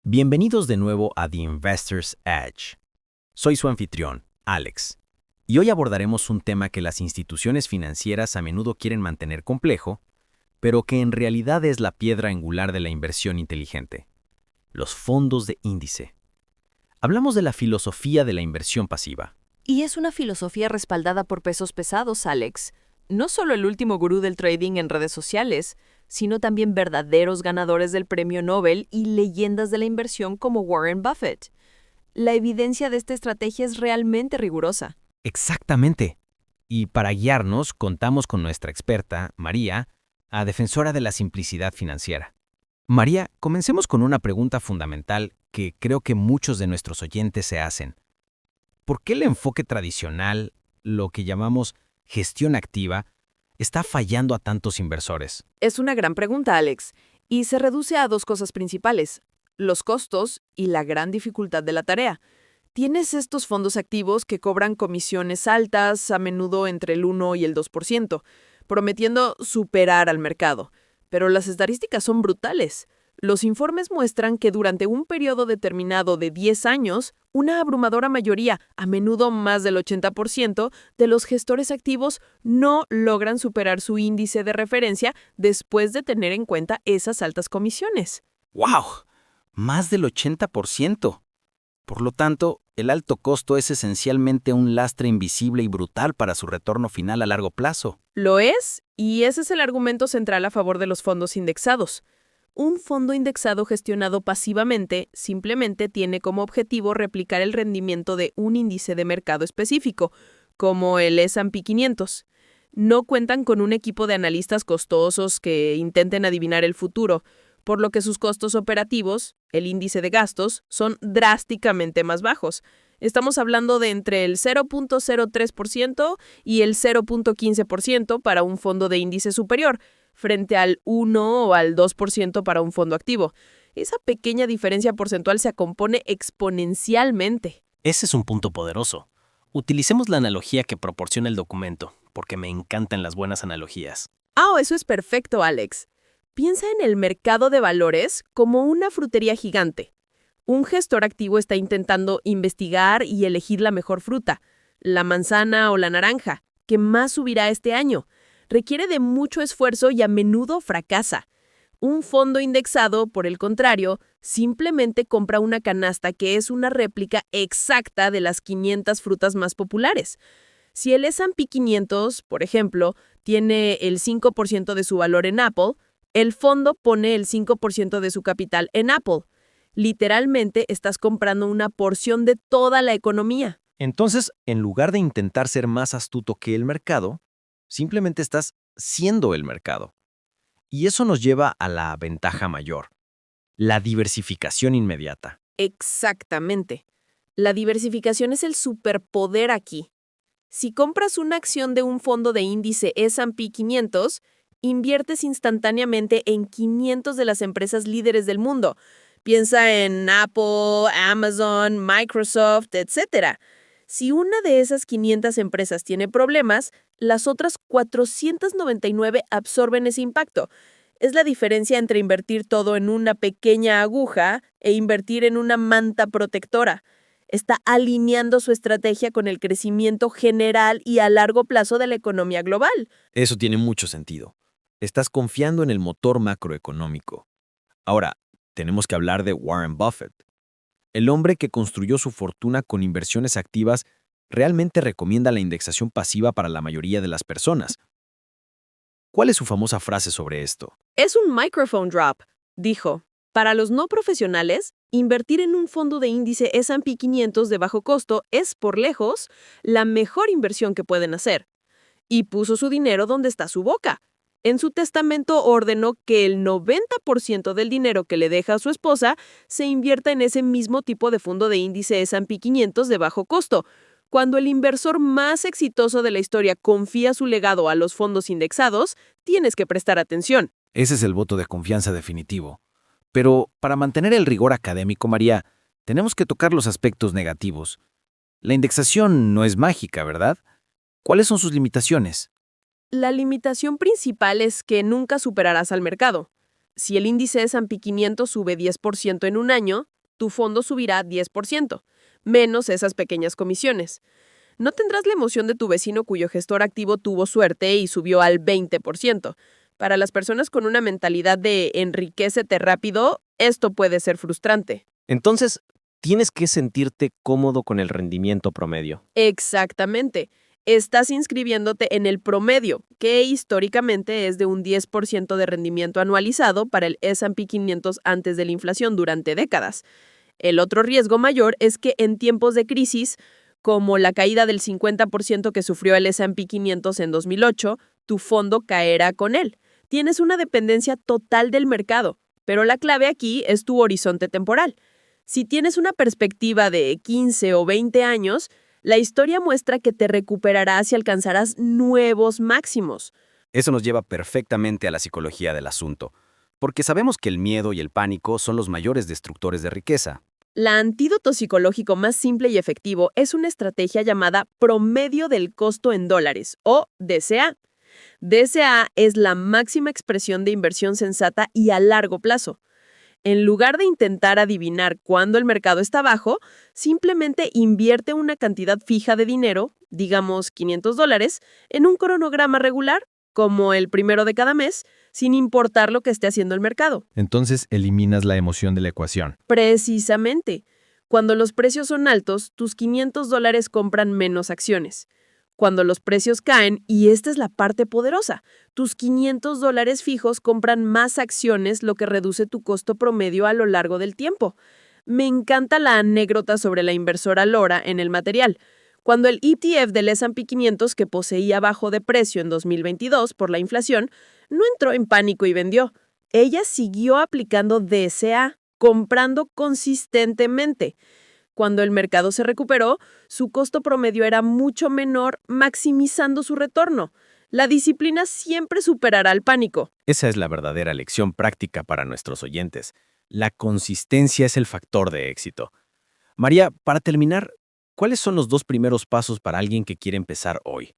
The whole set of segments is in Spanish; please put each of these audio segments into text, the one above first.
Bienvenidos de nuevo a The Investor's Edge. Soy su anfitrión, Alex, y hoy abordaremos un tema que las instituciones financieras a menudo quieren mantener complejo, pero que en realidad es la piedra angular de la inversión inteligente: los fondos de índice. Hablamos de la filosofía de la inversión pasiva. Y es una filosofía respaldada por pesos pesados, Alex. No solo el último gurú del trading en redes sociales, sino también verdaderos ganadores del premio Nobel y leyendas de la inversión como Warren Buffett. La evidencia de esta estrategia es realmente rigurosa. Exactamente. Y para guiarnos, contamos con nuestra experta, María, a defensora de la simplicidad financiera. María, comencemos con una pregunta fundamental que creo que muchos de nuestros oyentes se hacen. ¿Por qué el enfoque tradicional, lo que llamamos gestión activa, está fallando a tantos inversores? Es una gran pregunta, Alex, y se reduce a dos cosas principales: los costos y la gran dificultad de la tarea. Tienes estos fondos activos que cobran comisiones altas, a menudo entre el 1 y el 2%, prometiendo superar al mercado. Pero las estadísticas son brutales. Los informes muestran que durante un periodo determinado de 10 años, una abrumadora mayoría, a menudo más del 80%, de los gestores activos no logran superar su índice de referencia después de tener en cuenta esas altas comisiones. ¡Wow! Más del 80%. Por lo tanto, el alto costo es esencialmente un lastre invisible y brutal para su retorno final a largo plazo. Lo es, y ese es el argumento central a favor de los fondos indexados. Un fondo indexado gestionado pasivamente simplemente tiene como objetivo replicar el rendimiento de un índice de mercado específico, como el S&P 500. No cuentan con un equipo de analistas costosos que intenten adivinar el futuro, por lo que sus costos operativos, el índice de gastos, son drásticamente más bajos. Estamos hablando de entre el 0.03% y el 0.15% para un fondo de índice superior, frente al 1 o al 2% para un fondo activo. Esa pequeña diferencia porcentual se compone exponencialmente. Ese es un punto poderoso. Utilicemos la analogía que proporciona el documento, porque me encantan las buenas analogías. Eso es perfecto, Alex. Piensa en el mercado de valores como una frutería gigante. Un gestor activo está intentando investigar y elegir la mejor fruta, la manzana o la naranja, que más subirá este año. Requiere de mucho esfuerzo y a menudo fracasa. Un fondo indexado, por el contrario, simplemente compra una canasta que es una réplica exacta de las 500 frutas más populares. Si el S&P 500, por ejemplo, tiene el 5% de su valor en Apple, el fondo pone el 5% de su capital en Apple. Literalmente estás comprando una porción de toda la economía. Entonces, en lugar de intentar ser más astuto que el mercado, simplemente estás siendo el mercado. Y eso nos lleva a la ventaja mayor: la diversificación inmediata. Exactamente. La diversificación es el superpoder aquí. Si compras una acción de un fondo de índice S&P 500, inviertes instantáneamente en 500 de las empresas líderes del mundo. Piensa en Apple, Amazon, Microsoft, etc. Si una de esas 500 empresas tiene problemas, las otras 499 absorben ese impacto. Es la diferencia entre invertir todo en una pequeña aguja e invertir en una manta protectora. Está alineando su estrategia con el crecimiento general y a largo plazo de la economía global. Eso tiene mucho sentido. Estás confiando en el motor macroeconómico. Ahora, tenemos que hablar de Warren Buffett. El hombre que construyó su fortuna con inversiones activas realmente recomienda la indexación pasiva para la mayoría de las personas. ¿Cuál es su famosa frase sobre esto? Es un microphone drop, dijo. Para los no profesionales, invertir en un fondo de índice S&P 500 de bajo costo es, por lejos, la mejor inversión que pueden hacer. Y puso su dinero donde está su boca. En su testamento ordenó que el 90% del dinero que le deja a su esposa se invierta en ese mismo tipo de fondo de índice S&P 500 de bajo costo. Cuando el inversor más exitoso de la historia confía su legado a los fondos indexados, tienes que prestar atención. Ese es el voto de confianza definitivo. Pero para mantener el rigor académico, María, tenemos que tocar los aspectos negativos. La indexación no es mágica, ¿verdad? ¿Cuáles son sus limitaciones? La limitación principal es que nunca superarás al mercado. Si el índice S&P 500 sube 10% en un año, tu fondo subirá 10%, menos esas pequeñas comisiones. No tendrás la emoción de tu vecino cuyo gestor activo tuvo suerte y subió al 20%. Para las personas con una mentalidad de enriquécete rápido, esto puede ser frustrante. Entonces, tienes que sentirte cómodo con el rendimiento promedio. Exactamente. Estás inscribiéndote en el promedio, que históricamente es de un 10% de rendimiento anualizado para el S&P 500 antes de la inflación durante décadas. El otro riesgo mayor es que en tiempos de crisis, como la caída del 50% que sufrió el S&P 500 en 2008, tu fondo caerá con él. Tienes una dependencia total del mercado, pero la clave aquí es tu horizonte temporal. Si tienes una perspectiva de 15 o 20 años, la historia muestra que te recuperarás y alcanzarás nuevos máximos. Eso nos lleva perfectamente a la psicología del asunto, porque sabemos que el miedo y el pánico son los mayores destructores de riqueza. La antídoto psicológico más simple y efectivo es una estrategia llamada promedio del costo en dólares, o DCA. DCA es la máxima expresión de inversión sensata y a largo plazo. En lugar de intentar adivinar cuándo el mercado está bajo, simplemente invierte una cantidad fija de dinero, digamos $500, en un cronograma regular, como el primero de cada mes, sin importar lo que esté haciendo el mercado. Entonces eliminas la emoción de la ecuación. Precisamente. Cuando los precios son altos, tus $500 compran menos acciones. Cuando los precios caen, y esta es la parte poderosa, tus $500 fijos compran más acciones, lo que reduce tu costo promedio a lo largo del tiempo. Me encanta la anécdota sobre la inversora Laura en el material. Cuando el ETF del S&P 500 que poseía bajo de precio en 2022 por la inflación, no entró en pánico y vendió. Ella siguió aplicando DCA, comprando consistentemente. Cuando el mercado se recuperó, su costo promedio era mucho menor, maximizando su retorno. La disciplina siempre superará al pánico. Esa es la verdadera lección práctica para nuestros oyentes. La consistencia es el factor de éxito. María, para terminar, ¿cuáles son los 2 primeros pasos para alguien que quiere empezar hoy?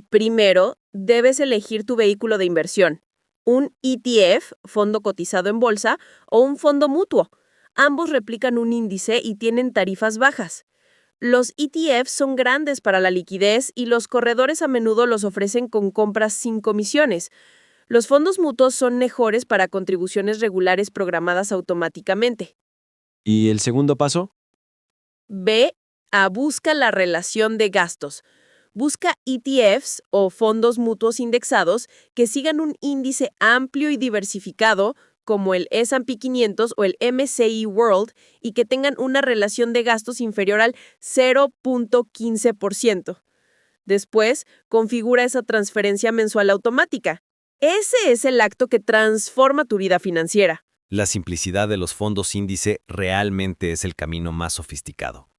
Primero, debes elegir tu vehículo de inversión. Un ETF, fondo cotizado en bolsa, o un fondo mutuo. Ambos replican un índice y tienen tarifas bajas. Los ETFs son grandes para la liquidez y los corredores a menudo los ofrecen con compras sin comisiones. Los fondos mutuos son mejores para contribuciones regulares programadas automáticamente. ¿Y el segundo paso? Busca la relación de gastos. Busca ETFs o fondos mutuos indexados que sigan un índice amplio y diversificado, como el S&P 500 o el MSCI World, y que tengan una relación de gastos inferior al 0.15%. Después, configura esa transferencia mensual automática. Ese es el acto que transforma tu vida financiera. La simplicidad de los fondos índice realmente es el camino más sofisticado.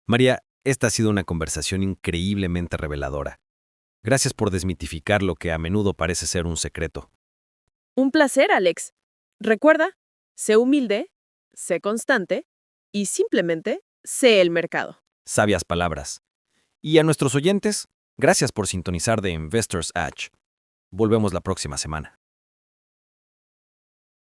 María, esta ha sido una conversación increíblemente reveladora. Gracias por desmitificar lo que a menudo parece ser un secreto. Un placer, Alex. Recuerda, sé humilde, sé constante y simplemente sé el mercado. Sabias palabras. Y a nuestros oyentes, gracias por sintonizar The Investor's Edge. Volvemos la próxima semana.